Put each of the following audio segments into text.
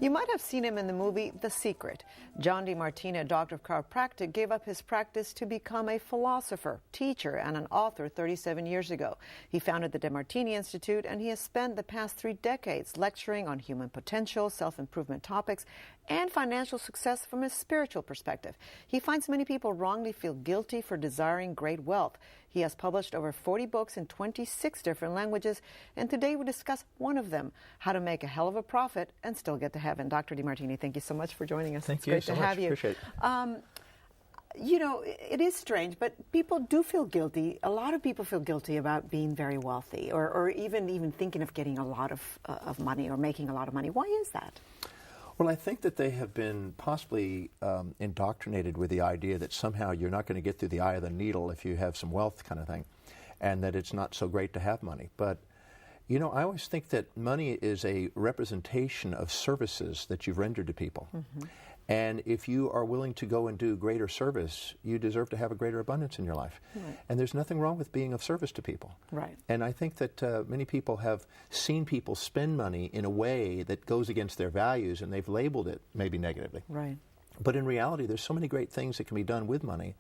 You might have seen him in the movie The Secret. John Demartini, a doctor of chiropractic, gave up his practice to become a philosopher, teacher, and an author 37 years ago. He founded the Demartini Institute, and he has spent the past 3 decades lecturing on human potential, self-improvement topics, and financial success from a spiritual perspective. He finds many people wrongly feel guilty for desiring great wealth. He has published over 40 books in 26 different languages, and today we discuss one of them, how to make a hell of a profit and still get to heaven. Dr. Demartini, thank you so much for joining us. Thank you so much. Appreciate it. You know, it is strange, but people do feel guilty. A lot of people feel guilty about being very wealthy or even thinking of getting a lot of money or making a lot of money. Why is that? Well, I think that they have been possibly indoctrinated with the idea that somehow you're not going to get through the eye of the needle if you have some wealth kind of thing, and that it's not so great to have money. But, you know, I always think that money is a representation of services that you've rendered to people. Mm-hmm. And if you are willing to go and do greater service, you deserve to have a greater abundance in your life. Right. And there's nothing wrong with being of service to people. Right. And I think that many people have seen people spend money in a way that goes against their values, and they've labeled it maybe negatively. Right. But in reality, there's so many great things that can be done with money.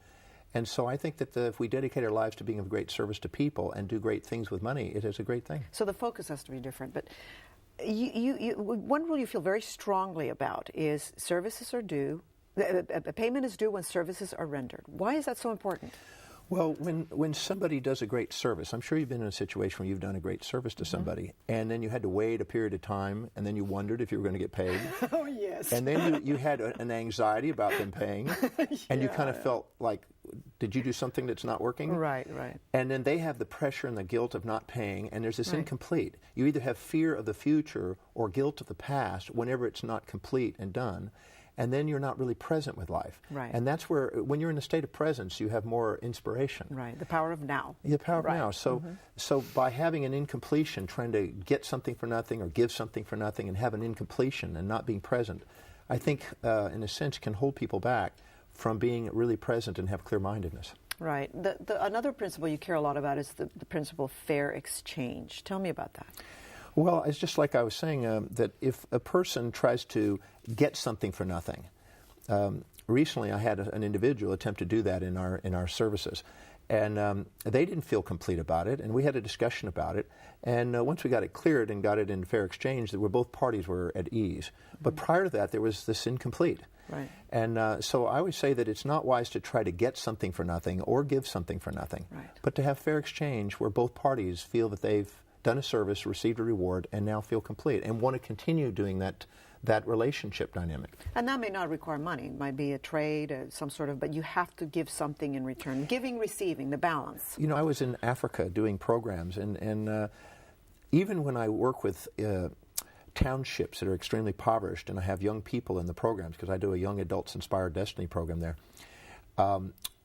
And so I think that if we dedicate our lives to being of great service to people and do great things with money, it is a great thing. So the focus has to be different. But one rule you feel very strongly about is services are due, a payment is due when services are rendered. Why is that so important? Well, when somebody does a great service, I'm sure you've been in a situation where you've done a great service to somebody, and then you had to wait a period of time, and then you wondered if you were going to get paid. Oh, yes. And then you had an anxiety about them paying, and you kind of felt like, did you do something that's not working? Right, right. And then they have the pressure and the guilt of not paying, and there's this incomplete. You either have fear of the future or guilt of the past whenever it's not complete and done. And then you're not really present with life. Right. And that's where, when you're in a state of presence, you have more inspiration. Right, the power of now. The power of now. So, so by having an incompletion, trying to get something for nothing or give something for nothing and have an incompletion and not being present, I think, in a sense, can hold people back from being really present and have clear-mindedness. Right. Another principle you care a lot about is the principle of fair exchange. Tell me about that. Well, it's just like I was saying, that if a person tries to get something for nothing, recently I had an individual attempt to do that in our services, and they didn't feel complete about it, and we had a discussion about it, and once we got it cleared and got it in fair exchange, that both parties were at ease. But prior to that, there was this incomplete. Right. And so I would say that it's not wise to try to get something for nothing or give something for nothing, but to have fair exchange where both parties feel that they've done a service, received a reward, and now feel complete and want to continue doing that relationship dynamic. And that may not require money. It might be a trade, some sort of, but you have to give something in return. Giving, receiving, the balance. You know, I was in Africa doing programs, and even when I work with townships that are extremely impoverished, and I have young people in the programs, because I do a Young Adults Inspired Destiny program there,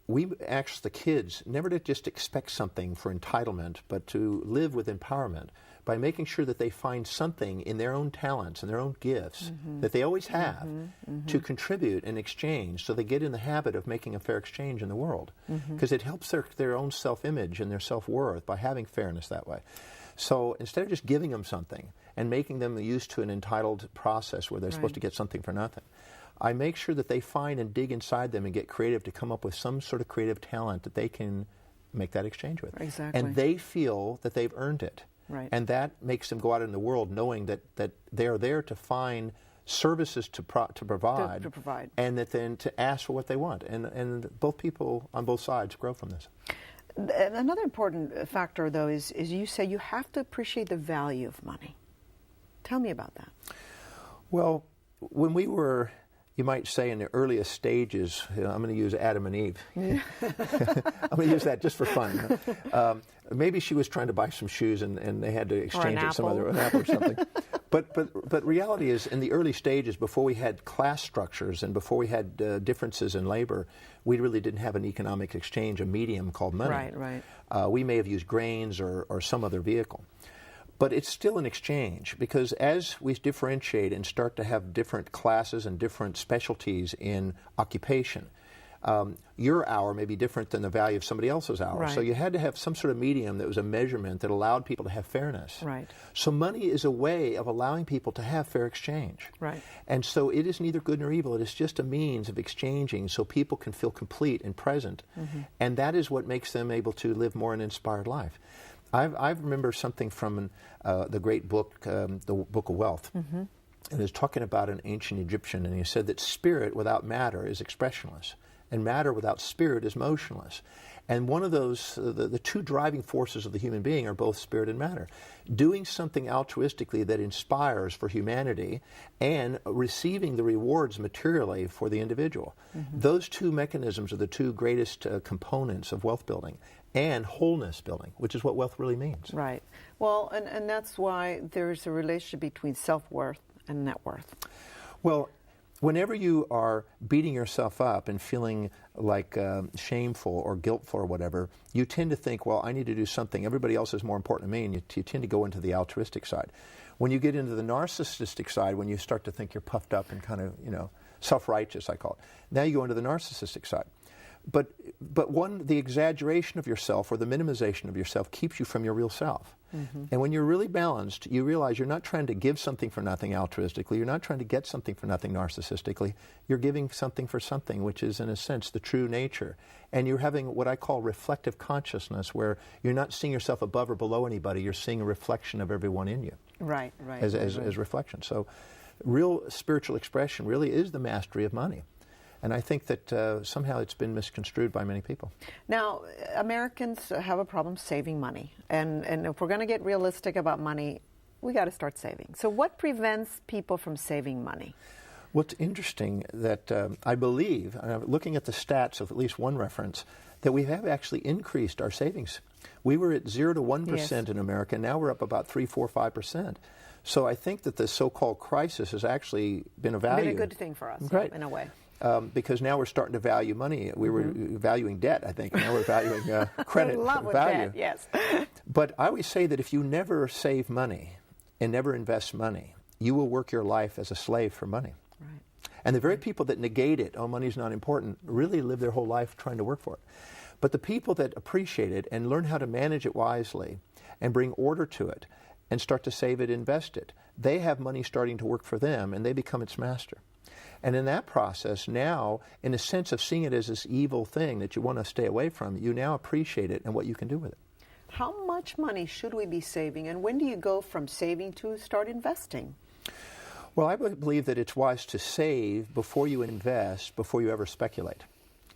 we ask the kids never to just expect something for entitlement, but to live with empowerment by making sure that they find something in their own talents and their own gifts that they always have to contribute in exchange, so they get in the habit of making a fair exchange in the world, because it helps their own self-image and their self-worth by having fairness that way. So instead of just giving them something and making them used to an entitled process where they're supposed to get something for nothing, I make sure that they find and dig inside them and get creative to come up with some sort of creative talent that they can make that exchange with. Exactly. And they feel that they've earned it. Right. And that makes them go out in the world knowing that they're there to find services to provide, to provide, and that then to ask for what they want. And both people on both sides grow from this. Another important factor, though, is you say you have to appreciate the value of money. Tell me about that. Well, when we were, you might say, in the earliest stages, I'm going to use Adam and Eve. I'm going to use that just for fun. Maybe she was trying to buy some shoes and they had to exchange it some other, an apple or something. But reality is, in the early stages, before we had class structures and before we had differences in labor, we really didn't have an economic exchange, a medium called money. Right. We may have used grains or some other vehicle. But it's still an exchange, because as we differentiate and start to have different classes and different specialties in occupation, your hour may be different than the value of somebody else's hour. Right. So you had to have some sort of medium that was a measurement that allowed people to have fairness. Right. So money is a way of allowing people to have fair exchange. Right. And so it is neither good nor evil. It is just a means of exchanging so people can feel complete and present. And that is what makes them able to live more an inspired life. I remember something from the great book, the Book of Wealth. And it's talking about an ancient Egyptian, and he said that spirit without matter is expressionless, and matter without spirit is motionless. And one of those, the two driving forces of the human being are both spirit and matter. Doing something altruistically that inspires for humanity and receiving the rewards materially for the individual. Those two mechanisms are the two greatest components of wealth building and wholeness building, which is what wealth really means. Right. Well, and that's why there's a relationship between self-worth and net worth. Well, whenever you are beating yourself up and feeling like shameful or guiltful or whatever, you tend to think, well, I need to do something. Everybody else is more important to me, and you tend to go into the altruistic side. When you get into the narcissistic side, when you start to think you're puffed up and kind of, self-righteous, I call it, now you go into the narcissistic side. But the exaggeration of yourself or the minimization of yourself keeps you from your real self. And when you're really balanced, you realize you're not trying to give something for nothing altruistically. You're not trying to get something for nothing narcissistically. You're giving something for something, which is, in a sense, the true nature. And you're having what I call reflective consciousness, where you're not seeing yourself above or below anybody. You're seeing a reflection of everyone in you. Right. As reflection. So real spiritual expression really is the mastery of money. And I think that somehow it's been misconstrued by many people. Now, Americans have a problem saving money. And if we're going to get realistic about money, we got to start saving. So what prevents people from saving money? Well, it's interesting that I believe, and I'm looking at the stats of at least one reference, that we have actually increased our savings. We were at 0 to 1% in America. Now we're up about 3, 4, 5%. So I think that the so-called crisis has actually been a value. Been a good thing for us, right. In a way. Because now we're starting to value money. We were valuing debt, I think, and now we're valuing credit value. Debt, yes. But I always say that if you never save money and never invest money, you will work your life as a slave for money. Right. And the very people that negate it, money's not important, really live their whole life trying to work for it. But the people that appreciate it and learn how to manage it wisely and bring order to it and start to save it, invest it, they have money starting to work for them, and they become its master. And in that process, now, in a sense of seeing it as this evil thing that you want to stay away from, you now appreciate it and what you can do with it. How much money should we be saving, and when do you go from saving to start investing? Well, I believe that it's wise to save before you invest, before you ever speculate.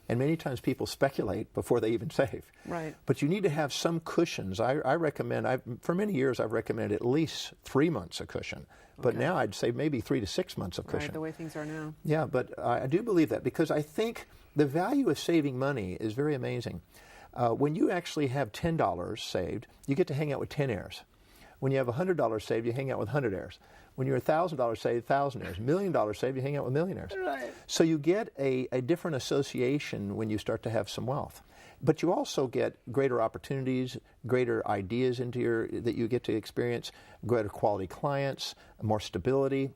And many times people speculate before they even save. Right. But you need to have some cushions. I recommend, for many years I've recommended at least 3 months of cushion. But now I'd say maybe 3 to 6 months of cushion. Right, the way things are now. Yeah, but I do believe that because I think the value of saving money is very amazing. When you actually have $10 saved, you get to hang out with 10 heirs. When you have $100 saved, you hang out with 100 heirs. When you're $1,000 saved, 1,000 heirs. $1 million saved, you hang out with millionaires. Right. So you get a different association when you start to have some wealth. But you also get greater opportunities, greater ideas that you get to experience, greater quality clients, more stability.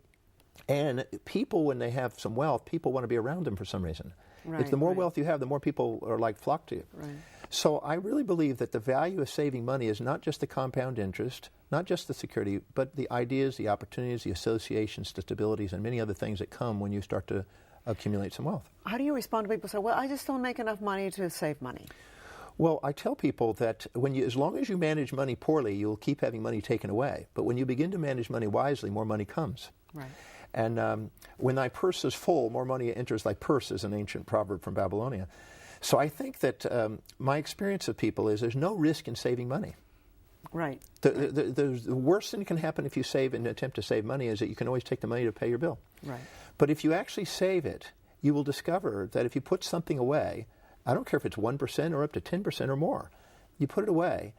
And people, when they have some wealth, people want to be around them for some reason. Right, it's the more wealth you have, the more people are flock to you. Right. So I really believe that the value of saving money is not just the compound interest, not just the security, but the ideas, the opportunities, the associations, the stabilities, and many other things that come when you start to accumulate some wealth. How do you respond to people who say, well, I just don't make enough money to save money? Well, I tell people that as long as you manage money poorly, you'll keep having money taken away. But when you begin to manage money wisely, more money comes. Right. And when thy purse is full, more money enters thy purse, is an ancient proverb from Babylonia. So I think that my experience of people is there's no risk in saving money. Right. The worst thing that can happen if you save and attempt to save money is that you can always take the money to pay your bill. Right. But if you actually save it, you will discover that if you put something away, I don't care if it's 1% or up to 10% or more, you put it away,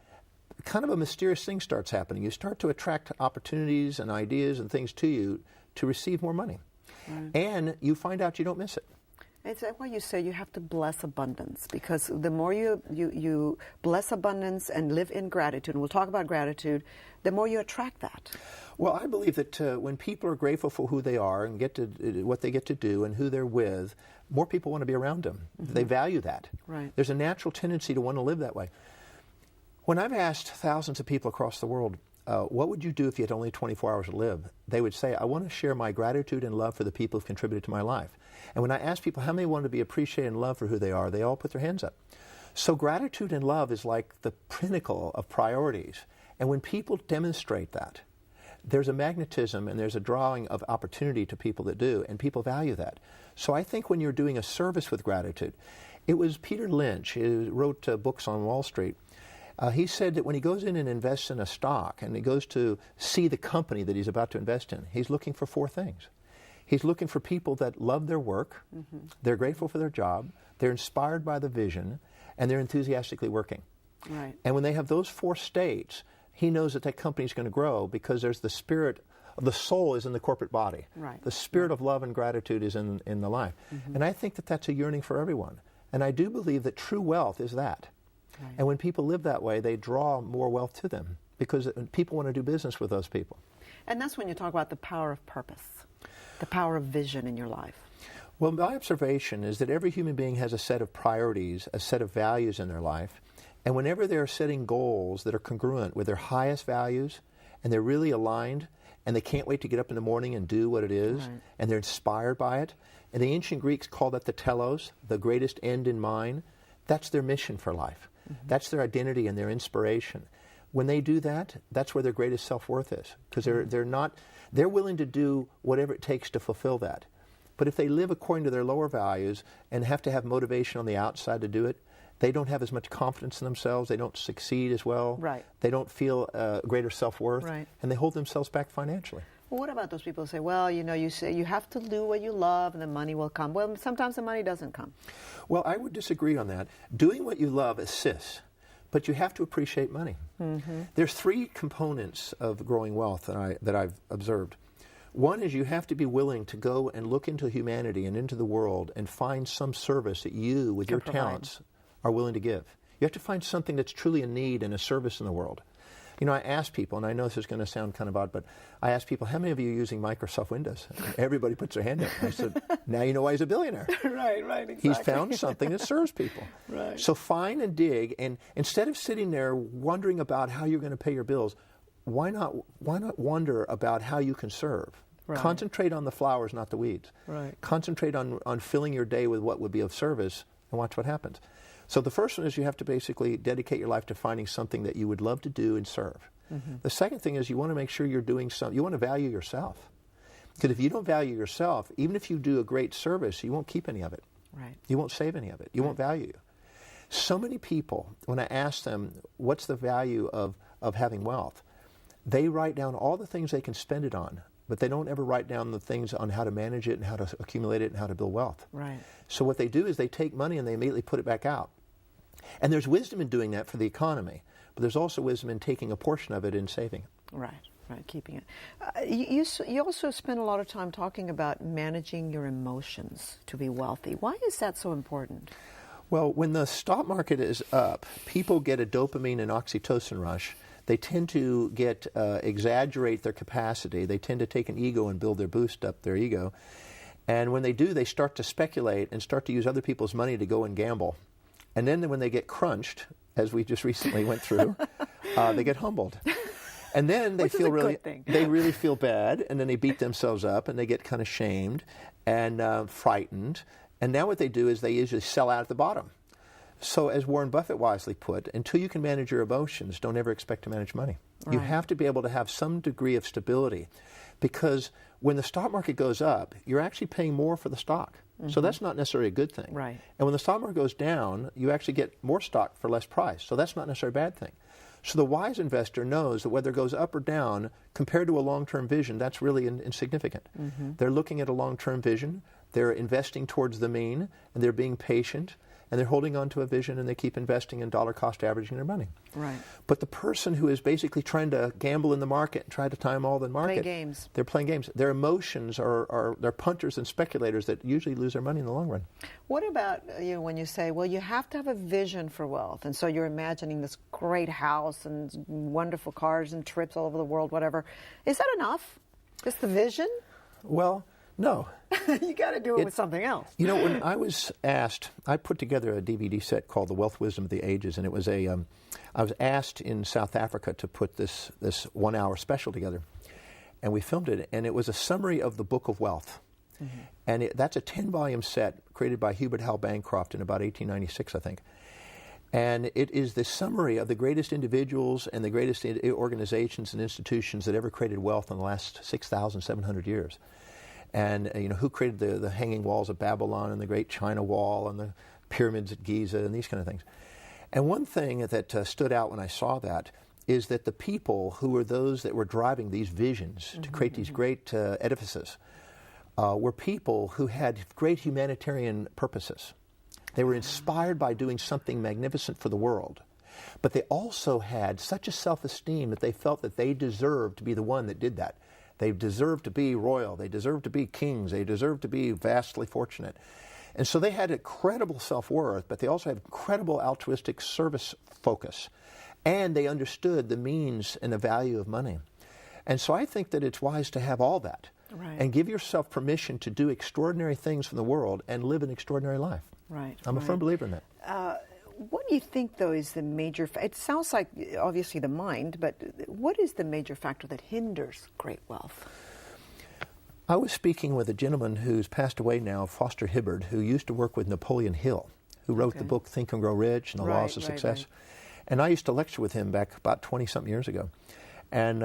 kind of a mysterious thing starts happening. You start to attract opportunities and ideas and things to you to receive more money. Right. And you find out you don't miss it. It's why you say you have to bless abundance, because the more you bless abundance and live in gratitude, and we'll talk about gratitude, the more you attract that. Well, I believe that when people are grateful for who they are and get to what they get to do and who they're with, more people want to be around them. Mm-hmm. They value that. Right. There's a natural tendency to want to live that way. When I've asked thousands of people across the world, what would you do if you had only 24 hours to live? They would say, I want to share my gratitude and love for the people who've contributed to my life. And when I ask people how many want to be appreciated and loved for who they are, they all put their hands up. So gratitude and love is like the pinnacle of priorities. And when people demonstrate that, there's a magnetism and there's a drawing of opportunity to people that do, and people value that. So I think when you're doing a service with gratitude, it was Peter Lynch, who wrote books on Wall Street. He said that when he goes in and invests in a stock and he goes to see the company that he's about to invest in, he's looking for 4 things. He's looking for people that love their work, mm-hmm. they're grateful for their job, they're inspired by the vision, and they're enthusiastically working. Right. And when they have those 4 states, he knows that that company's going to grow because there's the spirit, the soul is in the corporate body. Right. The spirit of love and gratitude is in the life. Mm-hmm. And I think that that's a yearning for everyone. And I do believe that true wealth is that. Right. And when people live that way, they draw more wealth to them because people want to do business with those people. And that's when you talk about the power of purpose, the power of vision in your life. Well, my observation is that every human being has a set of priorities, a set of values in their life. And whenever they're setting goals that are congruent with their highest values, and they're really aligned, and they can't wait to get up in the morning and do what it is, right. and they're inspired by it, and the ancient Greeks called that the telos, the greatest end in mind, that's their mission for life. Mm-hmm. That's their identity and their inspiration. When they do that, that's where their greatest self-worth is, because they're willing to do whatever it takes to fulfill that. But if they live according to their lower values and have to have motivation on the outside to do it, they don't have as much confidence in themselves, they don't succeed as well, right. they don't feel greater self-worth, right. and they hold themselves back financially. Well, what about those people who say, well, you say you have to do what you love and the money will come? Well, sometimes the money doesn't come. Well, I would disagree on that. Doing what you love assists, but you have to appreciate money. Mm-hmm. There's 3 components of growing wealth that I've observed. One is you have to be willing to go and look into humanity and into the world and find some service that you, with your talents, are willing to give. You have to find something that's truly a need and a service in the world. You know, I ask people, and I know this is going to sound kind of odd, but I ask people, how many of you are using Microsoft Windows? And everybody puts their hand up. I said, now you know why he's a billionaire. Right, exactly. He's found something that serves people. Right. So find and dig, and instead of sitting there wondering about how you're going to pay your bills, why not wonder about how you can serve? Right. Concentrate on the flowers, not the weeds. Right. Concentrate on filling your day with what would be of service, and watch what happens. So the first one is you have to basically dedicate your life to finding something that you would love to do and serve. Mm-hmm. The second thing is you want to make sure you're doing something. You want to value yourself. Because if you don't value yourself, even if you do a great service, you won't keep any of it. Right. You won't save any of it. You won't value you. So many people, when I ask them, what's the value of having wealth, they write down all the things they can spend it on, but they don't ever write down the things on how to manage it and how to accumulate it and how to build wealth. Right. So what they do is they take money and they immediately put it back out. And there's wisdom in doing that for the economy, but there's also wisdom in taking a portion of it and saving it. Right, keeping it. You also spend a lot of time talking about managing your emotions to be wealthy. Why is that so important? Well, when the stock market is up, people get a dopamine and oxytocin rush. They tend to exaggerate their capacity. They tend to take an ego and boost up their ego. And when they do, they start to speculate and start to use other people's money to go and gamble. And then when they get crunched, as we just recently went through, they get humbled. And then they really feel bad, and then they beat themselves up, and they get kind of shamed and frightened. And now what they do is they usually sell out at the bottom. So as Warren Buffett wisely put, until you can manage your emotions, don't ever expect to manage money. Right. You have to be able to have some degree of stability, because when the stock market goes up, you're actually paying more for the stock. Mm-hmm. So that's not necessarily a good thing. Right. And when the stock market goes down, you actually get more stock for less price. So that's not necessarily a bad thing. So the wise investor knows that whether it goes up or down, compared to a long-term vision, that's really insignificant. Mm-hmm. They're looking at a long-term vision. They're investing towards the mean, and they're being patient. and they're holding on to a vision, and they keep investing in dollar cost averaging their money. Right. But the person who is basically trying to gamble in the market and try to time all the market, Play games. They're playing games. Their emotions are they're punters and speculators that usually lose their money in the long run. What about when you say, well, you have to have a vision for wealth, and so you're imagining this great house and wonderful cars and trips all over the world, whatever. Is that enough? Just the vision? Well, no. You got to do it with something else. When I was asked, I put together a DVD set called The Wealth Wisdom of the Ages, and it was I was asked in South Africa to put this 1 hour special together, and we filmed it, and it was a summary of the Book of Wealth. Mm-hmm. And that's a 10-volume set created by Hubert Hal Bancroft in about 1896, I think. And it is the summary of the greatest individuals and the greatest organizations and institutions that ever created wealth in the last 6,700 years. And who created the hanging walls of Babylon and the Great China Wall and the pyramids at Giza and these kind of things. And one thing that stood out when I saw that is that the people who were those that were driving these visions to create these great edifices were people who had great humanitarian purposes. They were inspired by doing something magnificent for the world. But they also had such a self-esteem that they felt that they deserved to be the one that did that. They deserved to be royal. They deserved to be kings. They deserved to be vastly fortunate. And so they had incredible self-worth, but they also had incredible altruistic service focus. And they understood the means and the value of money. And so I think that it's wise to have all that. Right. And give yourself permission to do extraordinary things for the world and live an extraordinary life. Right. I'm a firm believer in that. What do you think, though, is the major... It sounds like, obviously, the mind, but what is the major factor that hinders great wealth? I was speaking with a gentleman who's passed away now, Foster Hibbard, who used to work with Napoleon Hill, who wrote the book Think and Grow Rich and the Laws of Success. Right. And I used to lecture with him back about 20-something years ago. And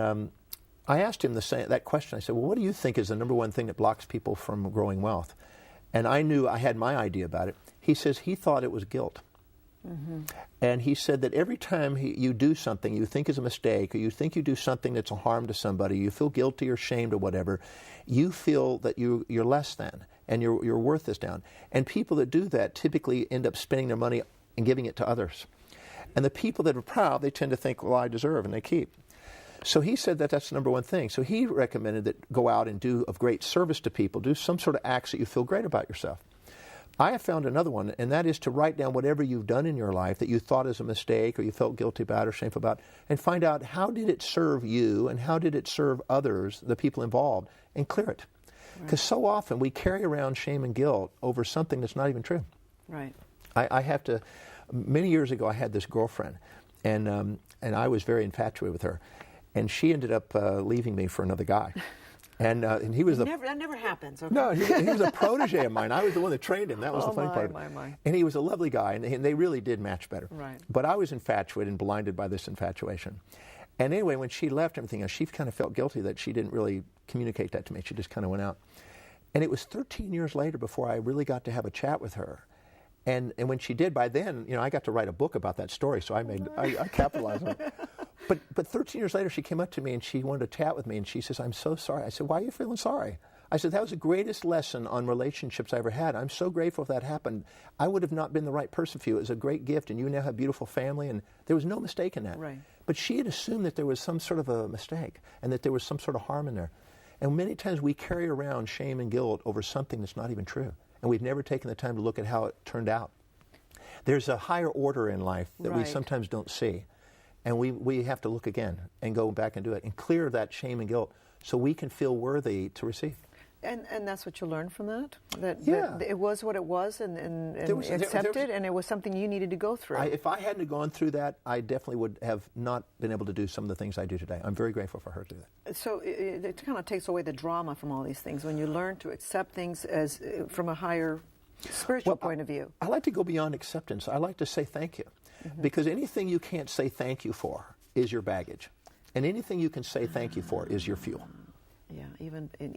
I asked him that question. I said, well, what do you think is the number one thing that blocks people from growing wealth? And I knew I had my idea about it. He says he thought it was guilt. Mm-hmm. And he said that every time you do something you think is a mistake, or you think you do something that's a harm to somebody, you feel guilty or shamed or whatever, you feel that you're less than, and your worth is down. And people that do that typically end up spending their money and giving it to others. And the people that are proud, they tend to think, well, I deserve, and they keep. So he said that that's the number one thing. So he recommended that go out and do of great service to people, do some sort of acts that you feel great about yourself. I have found another one, and that is to write down whatever you've done in your life that you thought is a mistake or you felt guilty about or shameful about, and find out how did it serve you and how did it serve others, the people involved, and clear it. Because so often we carry around shame and guilt over something that's not even true. Right. I have to, many years ago I had this girlfriend, and I was very infatuated with her, and she ended up leaving me for another guy. And he was that never happens. Okay. No, he was a protege of mine. I was the one that trained him. That was the funny part. And he was a lovely guy, and they really did match better. Right. But I was infatuated and blinded by this infatuation. And anyway, when she left everything else, she kind of felt guilty that she didn't really communicate that to me. She just kind of went out. And it was 13 years later before I really got to have a chat with her. And when she did, by then, I got to write a book about that story, so I capitalized on it. But 13 years later, she came up to me and she wanted to chat with me, and she says, I'm so sorry. I said, why are you feeling sorry? I said, that was the greatest lesson on relationships I ever had. I'm so grateful if that happened. I would have not been the right person for you. It was a great gift, and you now have a beautiful family, and there was no mistake in that. Right. But she had assumed that there was some sort of a mistake and that there was some sort of harm in there. And many times we carry around shame and guilt over something that's not even true, and we've never taken the time to look at how it turned out. There's a higher order in life that we sometimes don't see. And we have to look again and go back and do it and clear that shame and guilt so we can feel worthy to receive. And that's what you learned from that? That it was what it was and accepted, and it was something you needed to go through. If I hadn't gone through that, I definitely would have not been able to do some of the things I do today. I'm very grateful for her to do that. So it kind of takes away the drama from all these things when you learn to accept things as from a higher spiritual point of view. I like to go beyond acceptance. I like to say thank you. Mm-hmm. Because anything you can't say thank you for is your baggage. And anything you can say thank you for is your fuel. Yeah,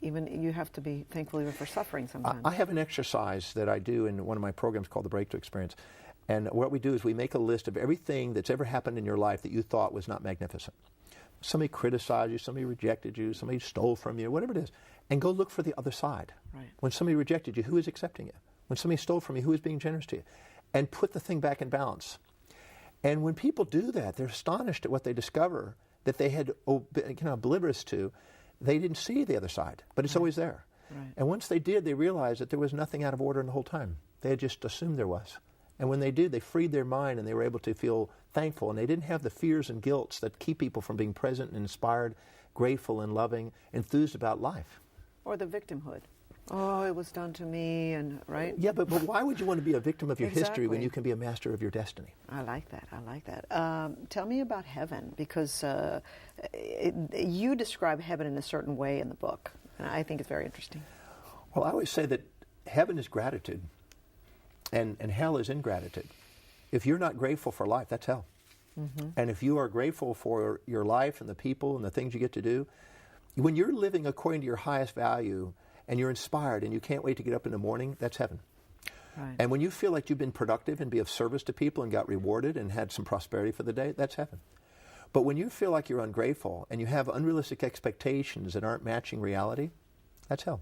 even you have to be thankful even for suffering sometimes. I have an exercise that I do in one of my programs called the Breakthrough Experience. And what we do is we make a list of everything that's ever happened in your life that you thought was not magnificent. Somebody criticized you, somebody rejected you, somebody stole from you, whatever it is. And go look for the other side. Right. When somebody rejected you, who is accepting you? When somebody stole from you, who is being generous to you? and put the thing back in balance. And when people do that, they're astonished at what they discover that they had been oblivious to. They didn't see the other side, but it's always there. Right. And once they did, they realized that there was nothing out of order in the whole time. They had just assumed there was. And when they did, they freed their mind and they were able to feel thankful. And they didn't have the fears and guilts that keep people from being present and inspired, grateful and loving, enthused about life. Or the victimhood. Oh, it was done to me, and right? Yeah, but why would you want to be a victim of your history when Exactly. you can be a master of your destiny? I like that. I like that. Tell me about heaven, because you describe heaven in a certain way in the book, and I think it's very interesting. Well, I always say that heaven is gratitude, and hell is ingratitude. If you're not grateful for life, that's hell. Mm-hmm. And if you are grateful for your life and the people and the things you get to do, when you're living according to your highest value and you're inspired and you can't wait to get up in the morning, that's heaven. Right. And when you feel like you've been productive and be of service to people and got rewarded and had some prosperity for the day, that's heaven. But when you feel like you're ungrateful and you have unrealistic expectations that aren't matching reality, that's hell.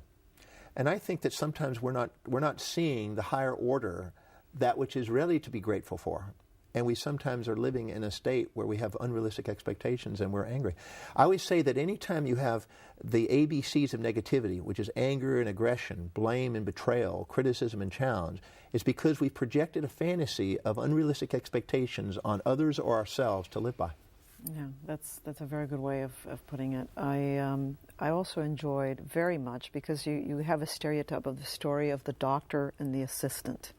And I think that sometimes we're not seeing the higher order, that which is really to be grateful for. And we sometimes are living in a state where we have unrealistic expectations and we're angry. I always say that anytime you have the ABCs of negativity, which is anger and aggression, blame and betrayal, criticism and challenge, it's because we've projected a fantasy of unrealistic expectations on others or ourselves to live by. Yeah, that's a very good way of putting it. I also enjoyed very much, because you have a stereotype of the story of the doctor and the assistant.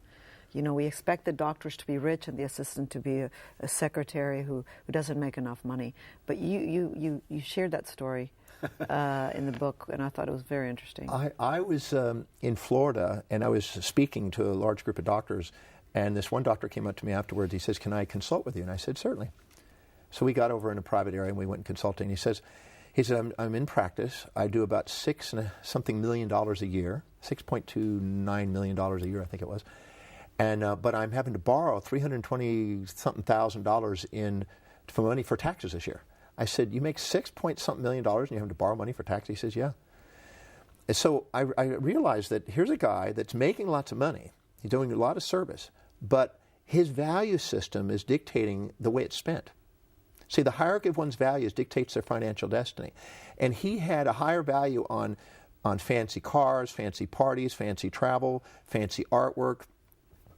You know, we expect the doctors to be rich and the assistant to be a secretary who doesn't make enough money. But you shared that story in the book, and I thought it was very interesting. I was in Florida, and I was speaking to a large group of doctors, and this one doctor came up to me afterwards. He says, "Can I consult with you?" And I said, "Certainly." So we got over in a private area, and we went consulting. He said, I'm in practice. I do about $6 million a year, $6.29 million a year, I think it was. And but I'm having to borrow $320-something thousand for money for taxes this year. I said, "You make $6-something million and you have to borrow money for taxes?" He says, "Yeah." And so I realized that here's a guy that's making lots of money. He's doing a lot of service, but his value system is dictating the way it's spent. See, the hierarchy of one's values dictates their financial destiny. And he had a higher value on fancy cars, fancy parties, fancy travel, fancy artwork,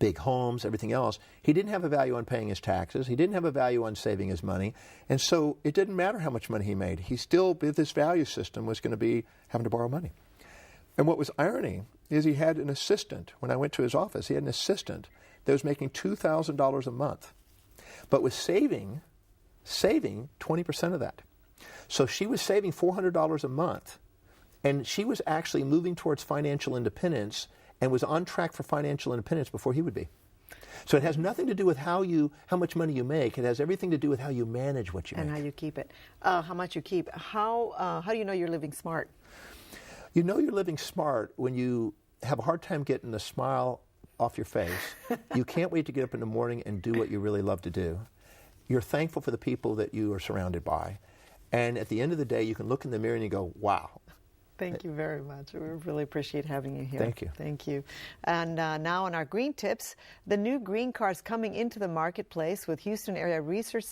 big homes, everything else. He didn't have a value on paying his taxes. He didn't have a value on saving his money. And so it didn't matter how much money he made. He still, with this value system, was going to be having to borrow money. And what was irony is he had an assistant. When I went to his office, he had an assistant that was making $2,000 a month, but was saving 20% of that. So she was saving $400 a month, and she was actually moving towards financial independence and was on track for financial independence before he would be. So it has nothing to do with how much money you make. It has everything to do with how you manage what you make. And how you keep it. How much you keep. How do you know you're living smart? You know you're living smart when you have a hard time getting the smile off your face. You can't wait to get up in the morning and do what you really love to do. You're thankful for the people that you are surrounded by. And at the end of the day, you can look in the mirror and you go, wow. Thank you very much. We really appreciate having you here. Thank you. Thank you. And now on our green tips, the new green cars coming into the marketplace with Houston Area Research